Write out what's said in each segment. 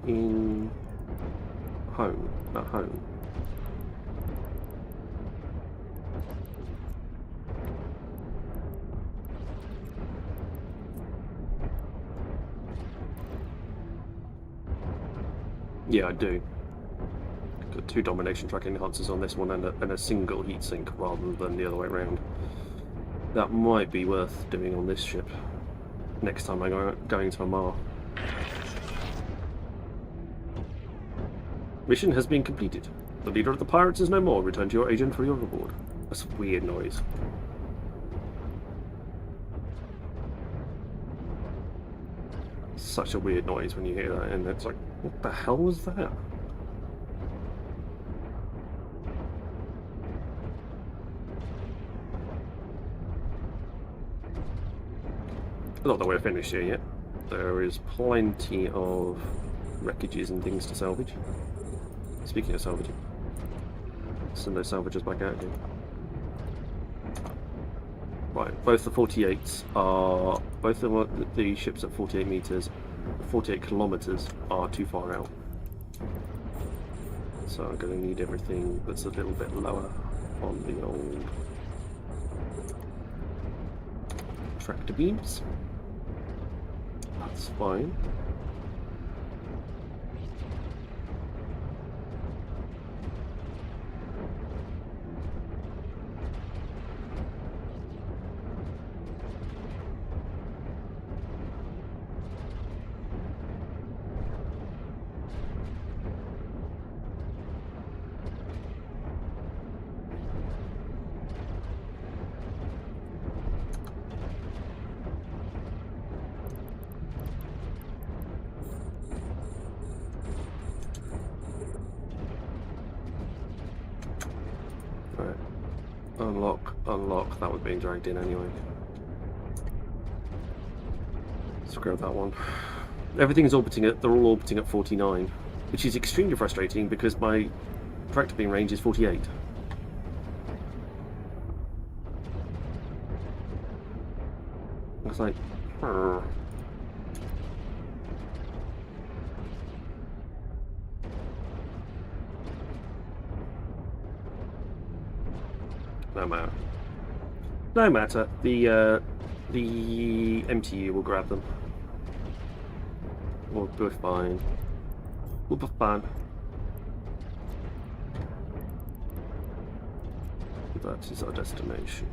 in home, at home. Yeah, I do. Got 2 domination tracking enhancers on this one and a single heatsink rather than the other way around. That might be worth doing on this ship next time I'm going to Amar. Mission has been completed. The leader of the pirates is no more. Return to your agent for your reward. That's a weird noise. Such a weird noise when you hear that, and it's like, what the hell was that? Not that we're finished here yet. There is plenty of wreckages and things to salvage. Speaking of salvaging, send those salvagers back out again. Right, both the 48s are... both the ships at 48 meters, 48 kilometers are too far out. So I'm going to need everything that's a little bit lower on the old tractor beams. That's fine. Unlock, that was being dragged in anyway. Screw that one. Everything's orbiting they're all orbiting at 49, which is extremely frustrating because my tractor beam range is 48. It's like, no matter. The MTU will grab them. We'll be fine. We'll be fine. That is our destination.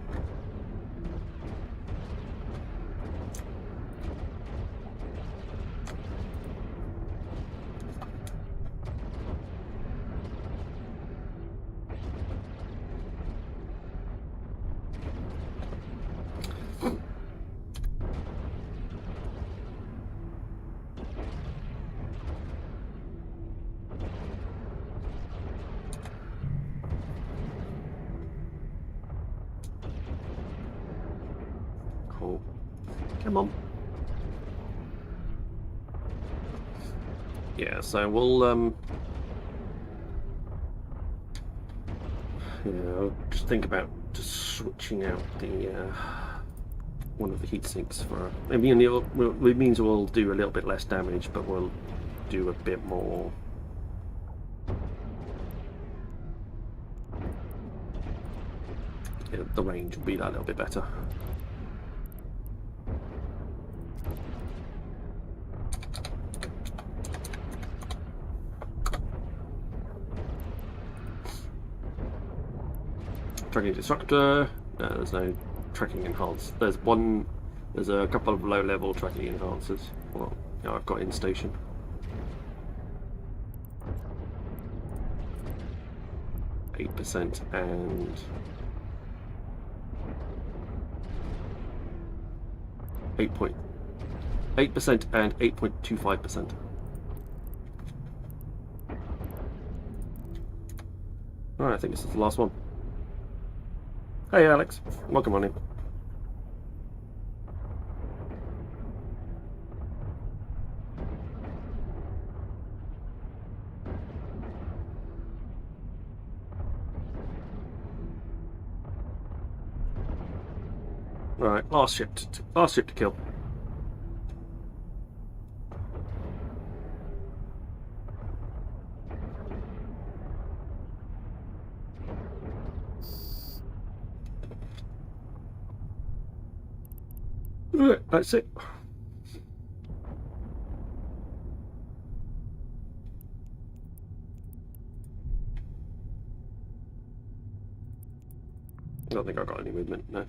Come on. Yeah, so we'll I'll just think about just switching out the one of the heat sinks for. I mean, it means we'll do a little bit less damage, but we'll do a bit more. Yeah, the range will be that little bit better. Tracking destructor. No, there's no tracking enhance. There's a couple of low-level tracking enhancers. Well, yeah, I've got in station. %, and 8% and 8.25%. Alright, I think this is the last one. Hey Alex, welcome on in. Alright, last ship to kill. Alright, that's it. I don't think I got any movement, no.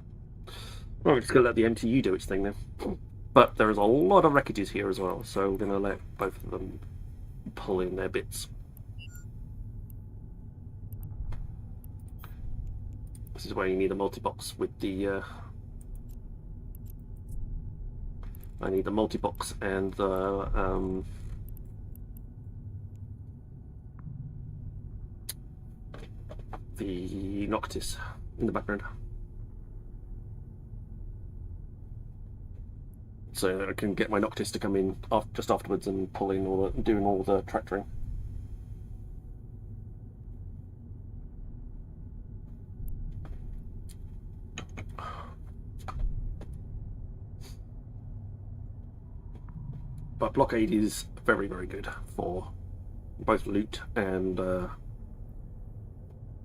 Well, we're just going to let the MTU do its thing then. But there is a lot of wreckages here as well, so we're going to let both of them pull in their bits. This is where you need a multi-box with the... I need the multi-box and the Noctis in the background. So that I can get my Noctis to come in just afterwards and pull in doing all the tractoring. But blockade is very, very good for both loot and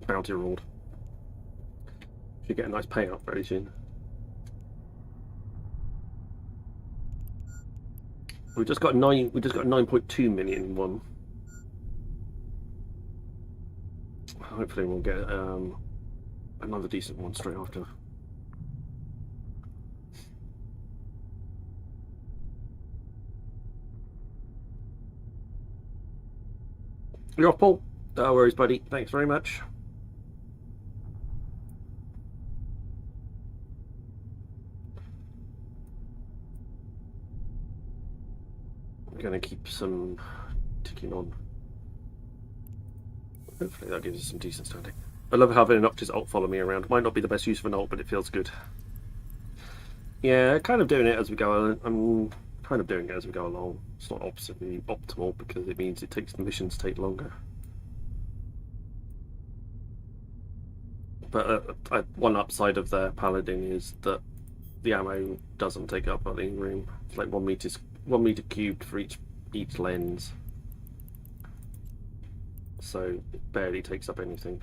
bounty reward. Should get a nice payout very soon. We just got 9.2 million one. Hopefully we'll get another decent one straight after. You're off, Paul. No worries, buddy. Thanks very much. I'm going to keep some ticking on. Hopefully that gives us some decent standing. I love having an Noctis alt follow me around. Might not be the best use of an alt, but it feels good. Yeah, kind of doing it as we go. I'm kind of doing it as we go along. It's not absolutely optimal because it means it takes the missions take longer. But one upside of the Paladin is that the ammo doesn't take up any room. It's like 1 meter cubed for each lens, so it barely takes up anything.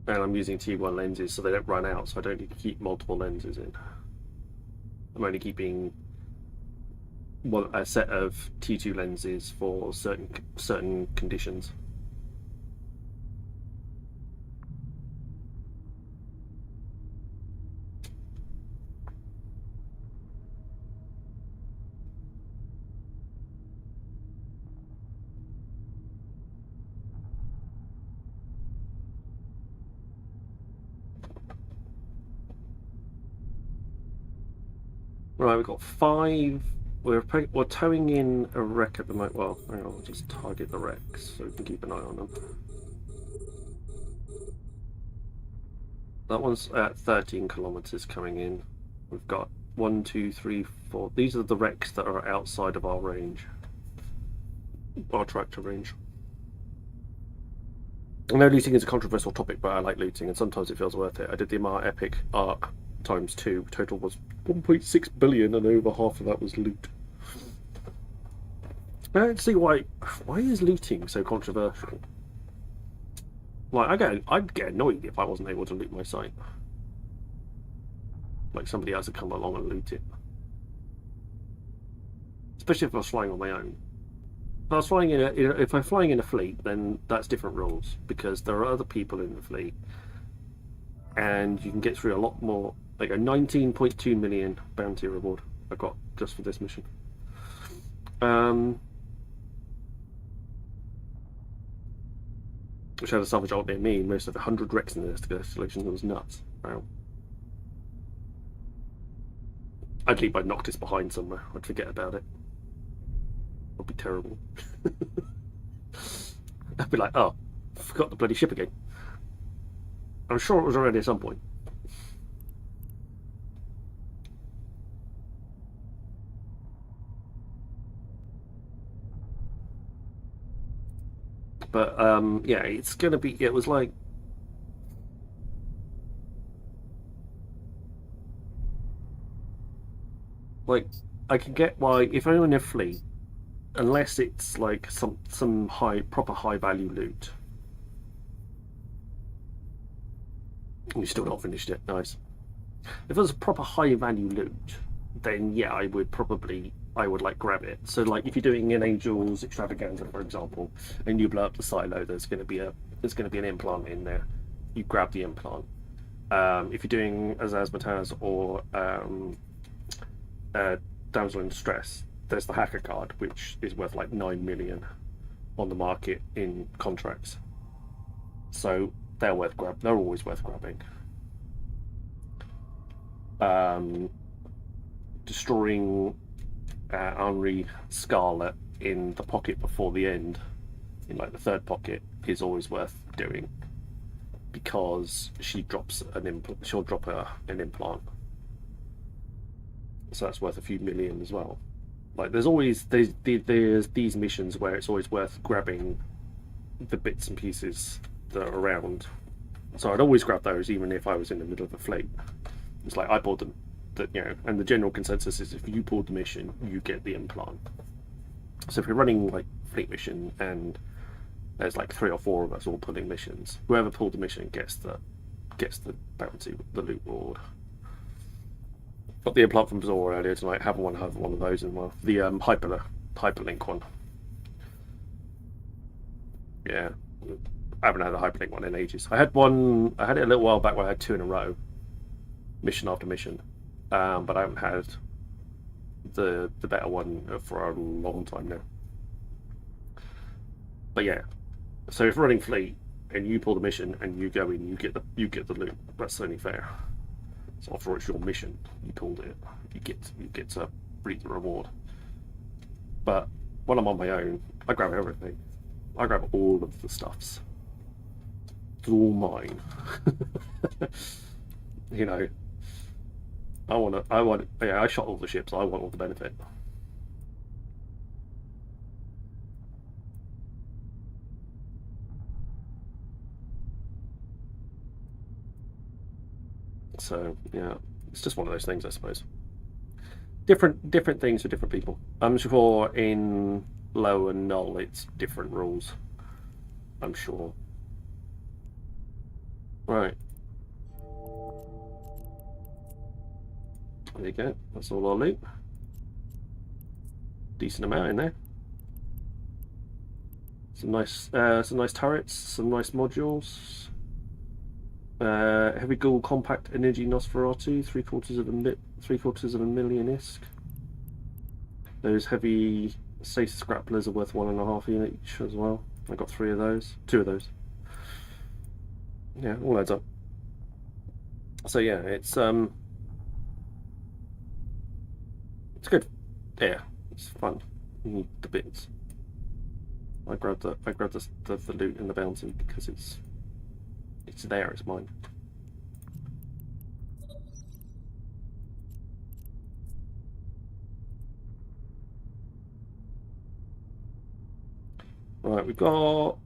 And I'm using T1 lenses so they don't run out, so I don't need to keep multiple lenses in. I'm only keeping a set of T2 lenses for certain conditions. Right, we've got 5. We're towing in a wreck at the moment. Well, hang on, we'll just target the wrecks so we can keep an eye on them. That one's at 13 kilometers coming in. We've got 1, 2, 3, 4. These are the wrecks that are outside of our range, our tractor range. I know looting is a controversial topic, but I like looting, and sometimes it feels worth it. I did the Amar Epic Arc ×2. Total was 1.6 billion, and over half of that was loot. I don't see why is looting so controversial. Like, I'd get annoyed if I wasn't able to loot my site. Like somebody else would come along and loot it. Especially if I was flying on my own. If I'm flying in a fleet, then that's different rules, because there are other people in the fleet, and you can get through a lot more. Like a 19.2 million bounty reward I got just for this mission. Which had a salvage alt near me. Most of 100 wrecks in the installation. It was nuts. Wow. I'd leave my Noctis behind somewhere. I'd forget about it. It would be terrible. I'd be like, oh, I forgot the bloody ship again. I'm sure it was already at some point. But yeah, it's gonna be. It was like I can get why if I'm in a fleet, unless it's like some proper high value loot, You still not finished it. Nice. If it was a proper high value loot, then yeah, I would like grab it. So like if you're doing an Angel's Extravaganza, for example, and you blow up the silo, there's going to be an implant in there. You grab the implant. If you're doing Azaz or Damsel in Distress, there's the hacker card, which is worth like 9 million on the market in contracts. So they're always worth grabbing. Destroying Henri Scarlet in the pocket before the end, in like the third pocket, is always worth doing, because she'll drop an implant, so that's worth a few million as well. Like there's these missions where it's always worth grabbing the bits and pieces that are around. So I'd always grab those, even if I was in the middle of a fleet. It's like I bought them, that and the general consensus is if you pulled the mission, you get the implant. So if you're running like fleet mission and there's like 3 or 4 of us all pulling missions, whoever pulled the mission gets the bounty, the loot reward. Got the implant from Bazaar earlier tonight. Have one of those in well. The hyperlink one. Yeah, I haven't had a hyperlink one in ages. I had it a little while back where I had 2 in a row, mission after mission, but I haven't had the better one for a long time now. But yeah, so if you're running fleet and you pull the mission and you go in, you get the loot. That's only fair. So after all, it's your mission. You pulled it. You get to reap the reward. But when I'm on my own, I grab everything. I grab all of the stuffs. It's all mine. I shot all the ships. I want all the benefit. So yeah, it's just one of those things, I suppose. Different things for different people. I'm sure in low and null it's different rules. I'm sure. Right. There you go. That's all our loot. Decent amount in there. Some nice turrets. Some nice modules. Heavy Ghoul Compact Energy Nosferatu, 3/4 of a million ISK. Those heavy stasis grapplers are worth 1.5 each as well. I got 2 of those. Yeah, all adds up. So yeah, it's good. Yeah, it's fun. You need the bits. I grabbed the loot and the bounty because it's there, it's mine. Right, we've got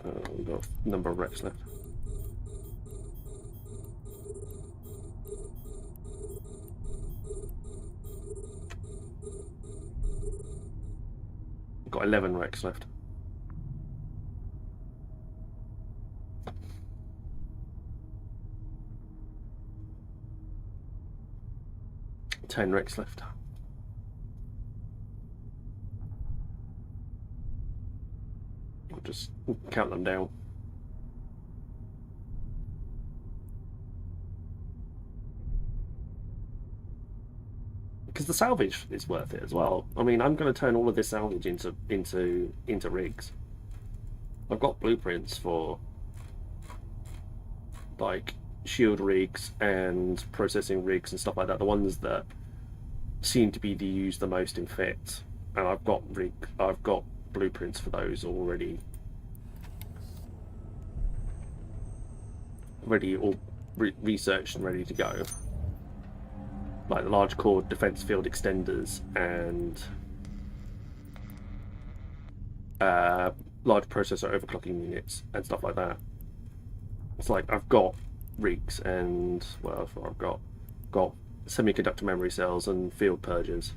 a number of wrecks left. We've got 11 wrecks left. Ten wrecks left. I'll just count them down. Because the salvage is worth it as well. I mean, I'm going to turn all of this salvage into rigs. I've got blueprints for like shield rigs and processing rigs and stuff like that. The ones that seem to be used the most in FET, and I've got blueprints for those already all researched and ready to go, like the large core defense field extenders and large processor overclocking units and stuff like that. It's like I've got rigs and what else I've got semiconductor memory cells and field purges.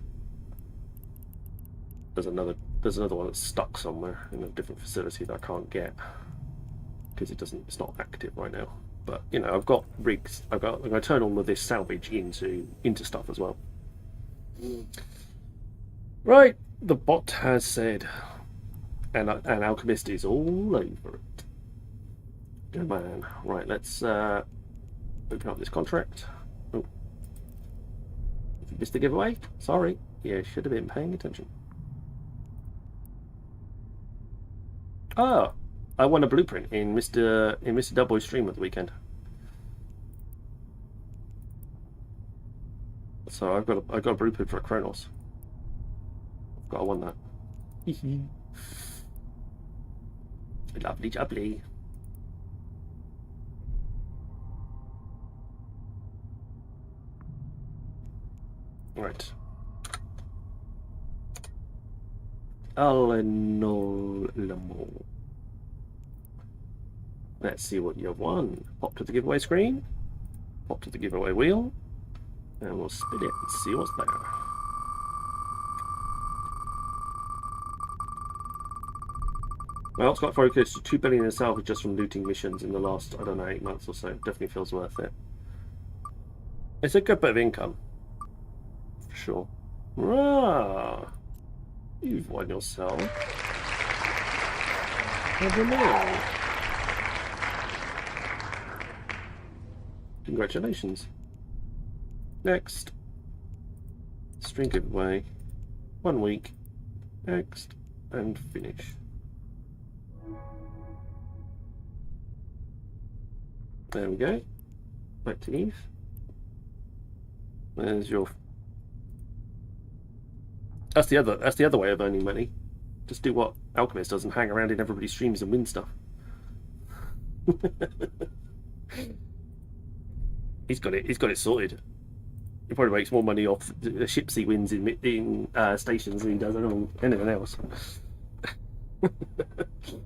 There's another one that's stuck somewhere in a different facility that I can't get because it's not active right now. But you know, I've got rigs. I'm going to turn all of this salvage into stuff as well. Right, the bot has said, and Alchemist is all over it. Good man. Right, let's open up this contract. Oh, you missed the giveaway. Sorry, you should have been paying attention. Oh, I won a blueprint in Mr. Dubboy's stream at the weekend. So I got a blueprint for a Kronos. I won that. Lovely jubbly. Right. Let's see what you've won. Pop to the giveaway screen. Pop to the giveaway wheel. And we'll spin it and see what's there. Well, it's got focused to 2 billion in salvage just from looting missions in the last, I don't know, 8 months or so. Definitely feels worth it. It's a good bit of income. For sure. Ah, you've won yourself a balloon. Congratulations. Next. String giveaway. 1 week. Next. And finish. There we go. Back to Eve. There's your. That's the other way of earning money. Just do what Alchemist does and hang around in everybody's streams and win stuff. He's got it sorted. He probably makes more money off the ships he wins in stations than he does on anything else.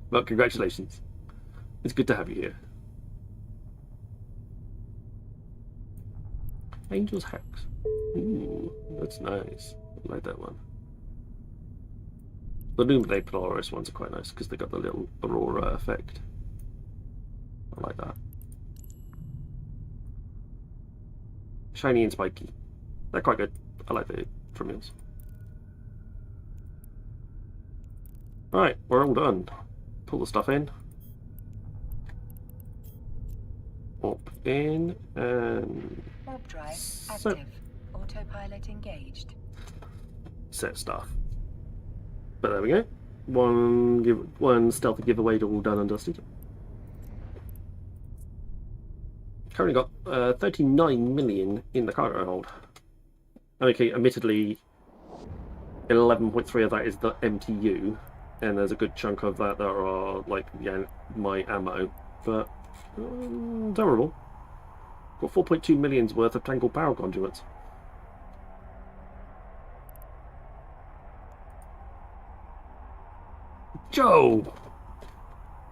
But congratulations. It's good to have you here. Angel's Hacks. Ooh, that's nice. I like that one. The Lumine Polaris ones are quite nice because they got the little aurora effect. I like that. Shiny and spiky. They're quite good. I like the Tremils. Right, we're all done. Pull the stuff in. Warp in and warp drive active. Autopilot engaged. Set stuff. But there we go. One stealthy giveaway all done and dusted. Currently got 39 million in the cargo hold. Okay, admittedly, 11.3 of that is the MTU, and there's a good chunk of that that are like my ammo, but terrible. Got 4.2 million's worth of tangled power conduits. Joe!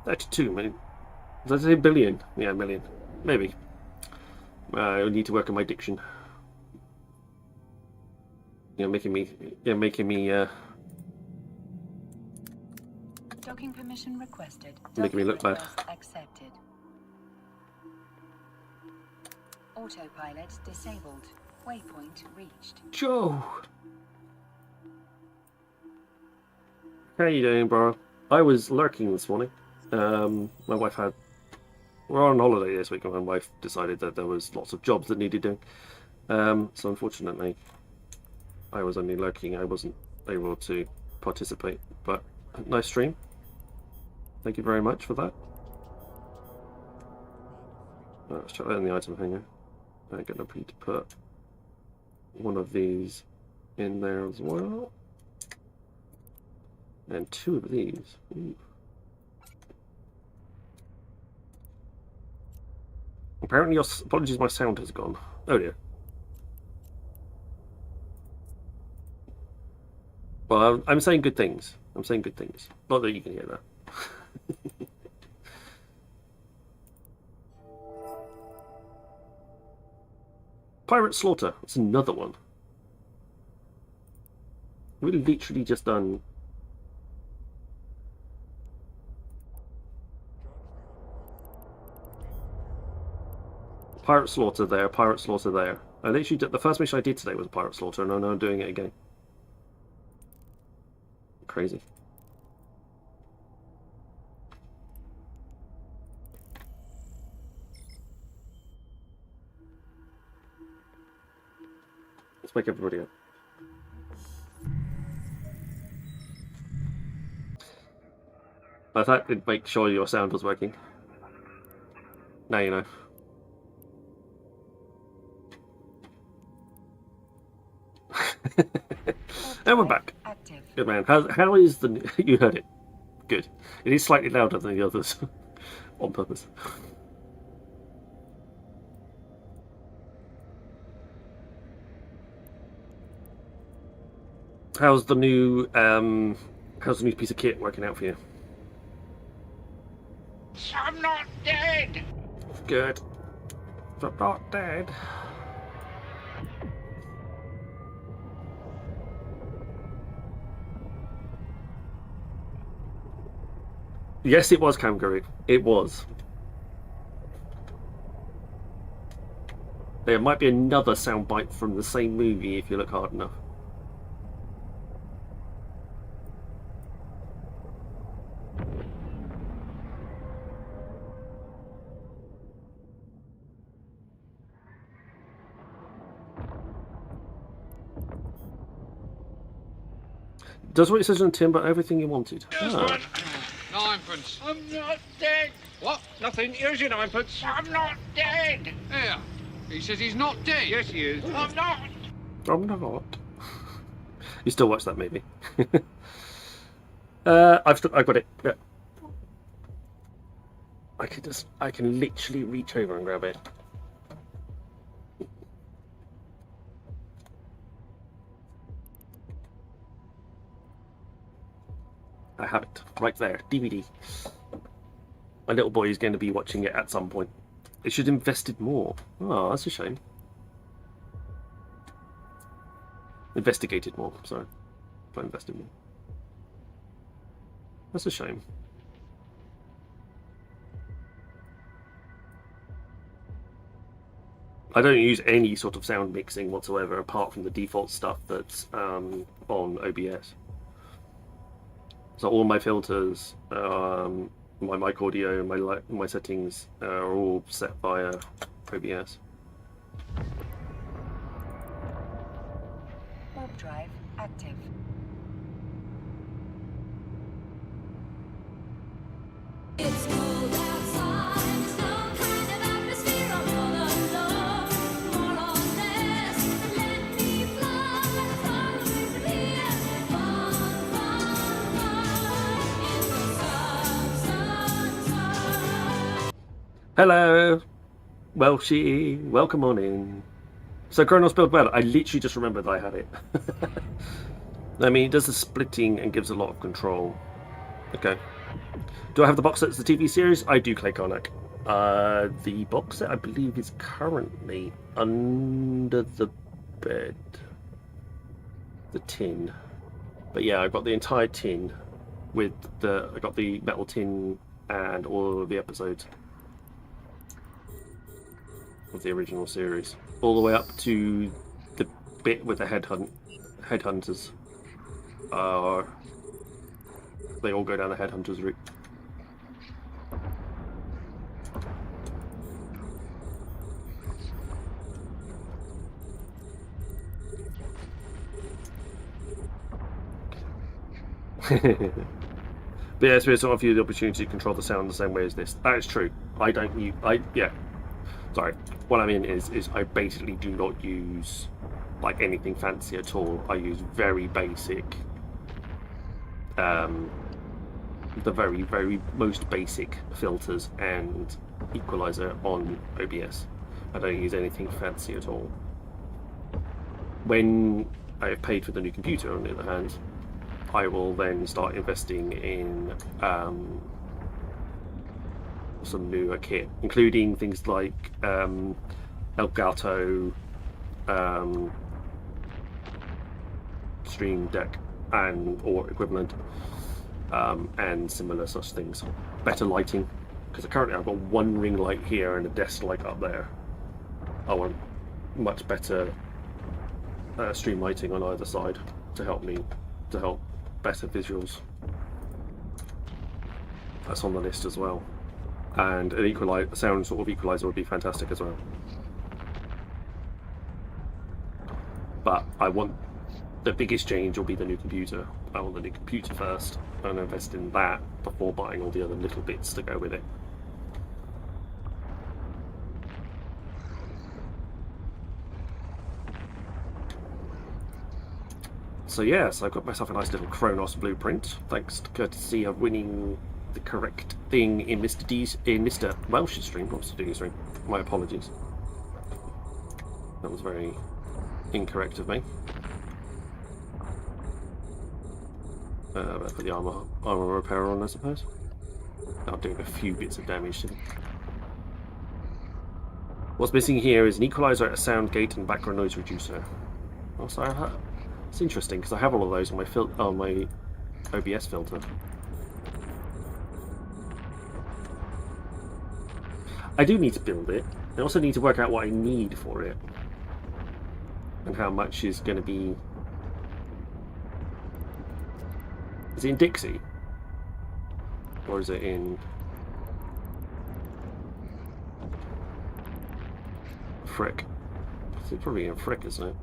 32 million. Did I say billion? Yeah, million. Maybe. I need to work on my diction. Making me. Docking permission requested. Making me look bad. Accepted. Autopilot disabled. Waypoint reached. Joe! How you doing, bro? I was lurking this morning. My wife had. We're on holiday this week, and my wife decided that there was lots of jobs that needed doing. So unfortunately, I was only lurking. I wasn't able to participate. But nice stream. Thank you very much for that. Let's check that in the item hanger. I'm going to need to put one of these in there as well. And 2 of these. Ooh. Apparently, apologies, my sound has gone. Oh dear. Well, I'm saying good things. I'm saying good things. Not that you can hear that. Pirate Slaughter. That's another one. We've literally just done. Pirate slaughter there, pirate slaughter there. I literally did, the first mission I did today was a pirate slaughter, and now I'm doing it again. Crazy. Let's wake everybody up. I thought it'd make sure your sound was working. Now you know. And we're back. Active. Good man. How is the... You heard it. Good. It is slightly louder than the others. On purpose. How's the new piece of kit working out for you? I'm not dead! Good. I'm not dead. Yes, it was Kangaroo. It was. There might be another soundbite from the same movie if you look hard enough. Does what it says on the tin, but everything you wanted. Ah. Ninepence. I'm not dead. What? Nothing. Here's your ninepence. I'm not dead. Here. He says he's not dead. Yes, he is. I'm not. I'm not. You still watch that movie? I've got it. Yeah. I can literally reach over and grab it. I have it right there, DVD. My little boy is going to be watching it at some point. It should have invested more. Oh, that's a shame. Investigated more, sorry. Not invested more. That's a shame. I don't use any sort of sound mixing whatsoever apart from the default stuff that's on OBS. So all my filters, my mic audio, my settings are all set via OBS. Warp drive active. It's cold outside, there's no kind of atmosphere. I'm all alone, more or less. Let me fly far away from here. Far, far, far in the sun. Hello, Welshie, welcome on in. So Chronos build well. I literally just remembered that I had it. I mean, it does the splitting and gives a lot of control. Okay. Do I have the box set as the TV series? I do, Clay Karnak. The box set, I believe, is currently under the bed. The tin. But yeah, I've got the entire tin with I got the metal tin and all of the episodes of the original series. All the way up to the bit with the headhunters. They all go down the headhunters route. But yeah, so it's sort of you the opportunity to control the sound the same way as this. That is true. I don't use. Yeah. Sorry. What I mean is I basically do not use like anything fancy at all. I use very basic. The very, very most basic filters and equalizer on OBS. I don't use anything fancy at all. When I have paid for the new computer, on the other hand, I will then start investing in some newer kit, including things like Elgato, Stream Deck, or equivalent, and similar such things. Better lighting, because currently I've got one ring light here and a desk light up there, I want much better stream lighting on either side to help better visuals. That's on the list as well. And an sound sort of equalizer would be fantastic as well. But I want the biggest change will be the new computer. I want the new computer first and invest in that before buying all the other little bits to go with it. So yes, I've got myself a nice little Kronos blueprint, thanks to courtesy of winning the correct thing in Mr. Welsh's stream. What's the doing stream? My apologies. That was very incorrect of me. Better put the armor repair on, I suppose. Now doing a few bits of damage to them. What's missing here is an equalizer, a sound gate, and background noise reducer. Also, it's interesting because I have all of those on my OBS filter. I do need to build it. I also need to work out what I need for it and how much is going to be. Is it in Dixie? Or is it in Frick? It's probably in Frick, isn't it?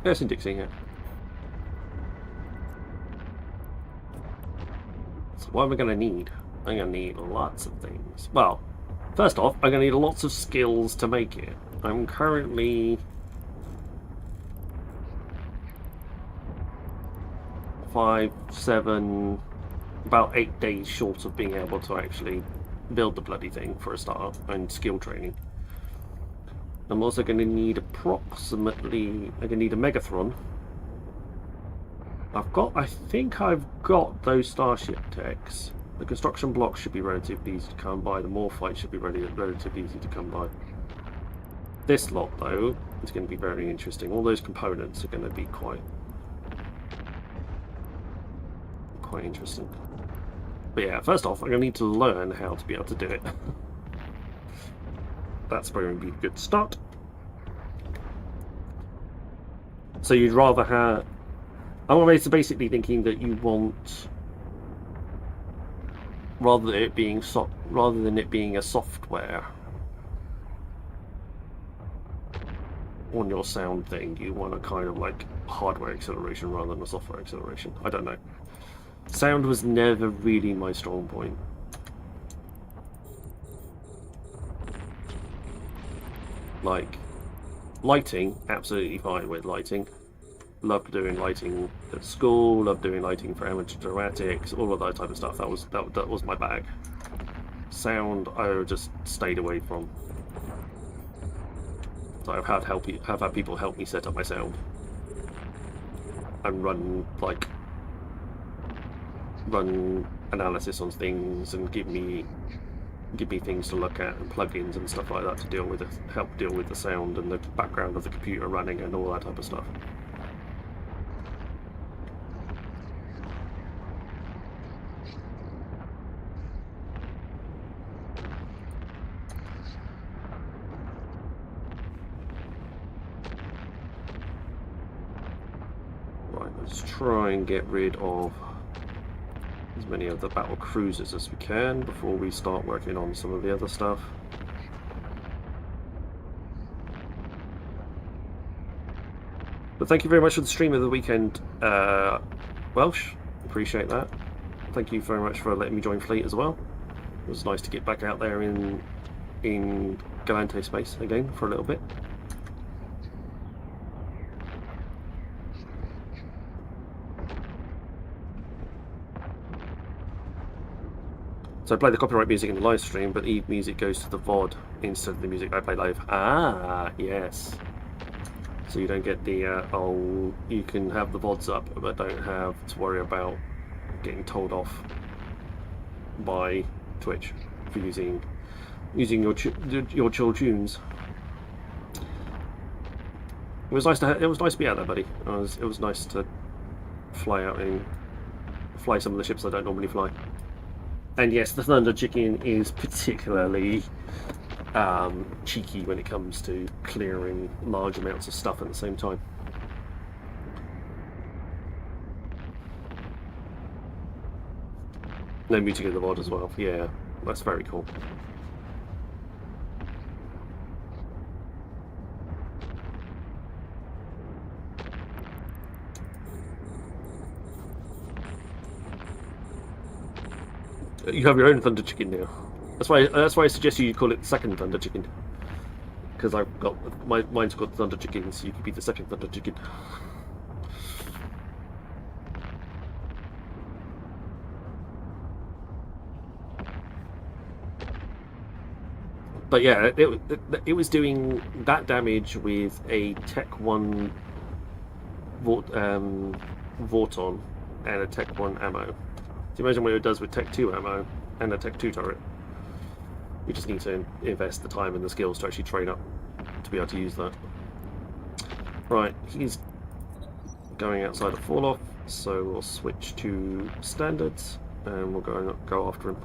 Yes, in Dixie, yeah. So what am I going to need? I'm going to need lots of things. Well, first off, I'm going to need lots of skills to make it. I'm currently 5, 7, about 8 days short of being able to actually build the bloody thing for a start and skill training. I'm also going to need approximately, I'm going to need a Megathron. I think I've got those starship techs. The construction blocks should be relatively easy to come by. The Morphite should be relatively easy to come by. This lot, though, is going to be very interesting. All those components are going to be quite interesting. But yeah, first off, I'm going to need to learn how to be able to do it. That's going to be a good start. So you'd rather have... I'm basically thinking that you want... Rather than it being a software on your sound thing, you want a kind of like hardware acceleration rather than a software acceleration. I don't know. Sound was never really my strong point. Like, lighting, absolutely fine with lighting. Loved doing lighting at school, loved doing lighting for amateur dramatics, all of that type of stuff. That was my bag. Sound, I just stayed away from. So I've had people help me set up my sound and run analysis on things and give me things to look at and plugins and stuff like that to help deal with the sound and the background of the computer running and all that type of stuff. Right, let's try and get rid of as many of the battle cruisers as we can before we start working on some of the other stuff. But thank you very much for the stream of the weekend, Welsh. Appreciate that. Thank you very much for letting me join Fleet as well. It was nice to get back out there in Galactic space again for a little bit. So I play the copyright music in the live stream, but the music goes to the VOD instead of the music I play live. Ah, yes. So you don't get the oh, you can have the VODs up, but don't have to worry about getting told off by Twitch for using your chill tunes. It was nice to be out there, buddy. It was nice to fly out and fly some of the ships I don't normally fly. And yes, the Thunder Chicken is particularly cheeky when it comes to clearing large amounts of stuff at the same time. No muting in the VOD as well. Yeah, that's very cool. You have your own Thunder Chicken now. That's why I suggest you call it the second Thunder Chicken. Because I've got mine's got Thunder Chicken, so you could be the second Thunder Chicken. But yeah, it was doing that damage with a Tech 1 Vorton and a Tech 1 ammo. So imagine what it does with Tech 2 ammo and a Tech 2 turret. You just need to invest the time and the skills to actually train up to be able to use that. Right, he's going outside of fall off, so we'll switch to standards and we'll go after him.